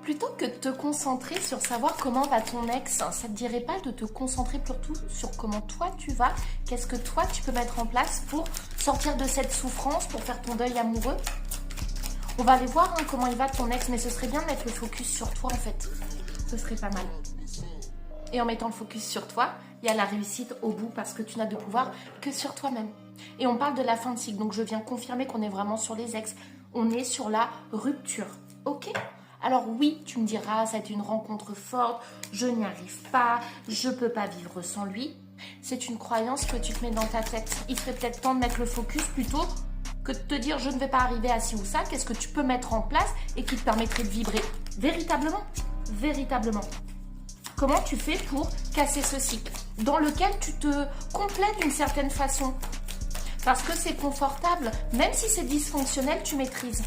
Plutôt que de te concentrer sur savoir comment va ton ex, ça te dirait pas de te concentrer plutôt sur comment toi tu vas, qu'est-ce que toi tu peux mettre en place pour sortir de cette souffrance, pour faire ton deuil amoureux? On va aller voir comment il va ton ex, mais ce serait bien de mettre le focus sur toi en fait. Ce serait pas mal. Et en mettant le focus sur toi, il y a la réussite au bout parce que tu n'as de pouvoir que sur toi-même. Et on parle de la fin de cycle, donc je viens confirmer qu'on est vraiment sur les ex. On est sur la rupture, ok? Alors oui, tu me diras, ça a été une rencontre forte, je n'y arrive pas, je peux pas vivre sans lui. C'est une croyance que tu te mets dans ta tête. Il serait peut-être temps de mettre le focus plutôt que de te dire je ne vais pas arriver à ci ou ça. Qu'est-ce que tu peux mettre en place et qui te permettrait de vibrer véritablement? Véritablement. Comment tu fais pour casser ce cycle dans lequel tu te complètes d'une certaine façon? Parce que c'est confortable, même si c'est dysfonctionnel, tu maîtrises.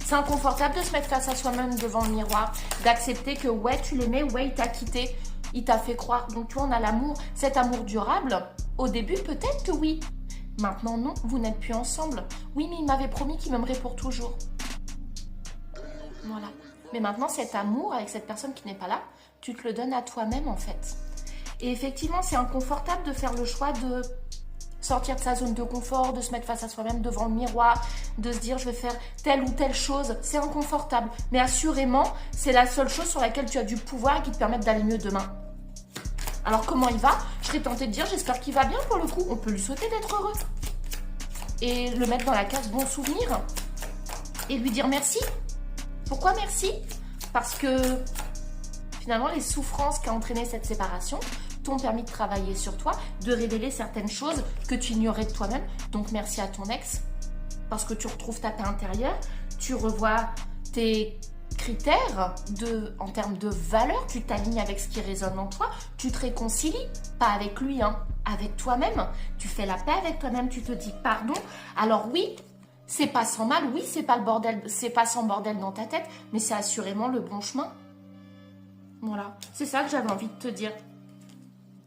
C'est inconfortable de se mettre face à soi-même devant le miroir, d'accepter que ouais, tu l'aimais, ouais, il t'a quitté, il t'a fait croire. Donc tu vois, on a l'amour, cet amour durable. Au début, peut-être que oui. Maintenant, non, vous n'êtes plus ensemble. Oui, mais il m'avait promis qu'il m'aimerait pour toujours. Voilà. Mais maintenant, cet amour avec cette personne qui n'est pas là, tu te le donnes à toi-même en fait. Et effectivement, c'est inconfortable de faire le choix de sortir de sa zone de confort, de se mettre face à soi-même devant le miroir, de se dire je vais faire telle ou telle chose. C'est inconfortable. Mais assurément, c'est la seule chose sur laquelle tu as du pouvoir et qui te permet d'aller mieux demain. Alors comment il va? Je serais tentée de dire j'espère qu'il va bien pour le coup. On peut lui souhaiter d'être heureux. Et le mettre dans la case bon souvenir. Et lui dire merci. Pourquoi merci? Parce que finalement les souffrances qu'a entraîné cette séparation t'ont permis de travailler sur toi, de révéler certaines choses que tu ignorais de toi-même. Donc merci à ton ex, parce que tu retrouves ta paix intérieure, tu revois tes critères en termes de valeur, tu t'alignes avec ce qui résonne en toi, tu te réconcilies, pas avec lui, avec toi-même. Tu fais la paix avec toi-même, tu te dis pardon. Alors oui, c'est pas sans mal, oui, c'est pas le bordel, c'est pas sans bordel dans ta tête, mais c'est assurément le bon chemin. Voilà, c'est ça que j'avais envie de te dire.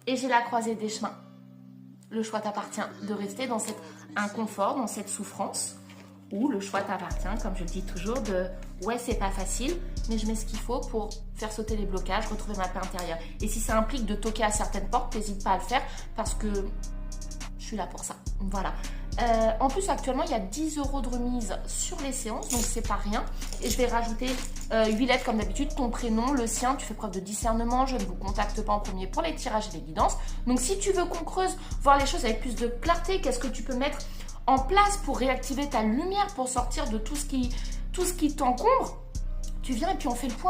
Et j'ai la croisée des chemins. Le choix t'appartient de rester dans cet inconfort, dans cette souffrance, ou le choix t'appartient, comme je le dis toujours, de ouais, c'est pas facile, mais je mets ce qu'il faut pour faire sauter les blocages, retrouver ma paix intérieure. Et si ça implique de toquer à certaines portes, n'hésite pas à le faire parce que je suis là pour ça. Voilà. En plus, actuellement, il y a 10 € de remise sur les séances, donc c'est pas rien. Et je vais rajouter 8 lettres comme d'habitude, ton prénom, le sien, tu fais preuve de discernement, je ne vous contacte pas en premier pour les tirages et les guidances. Donc si tu veux qu'on creuse, voir les choses avec plus de clarté, qu'est-ce que tu peux mettre en place pour réactiver ta lumière, pour sortir de tout ce qui t'encombre, tu viens et puis on fait le point.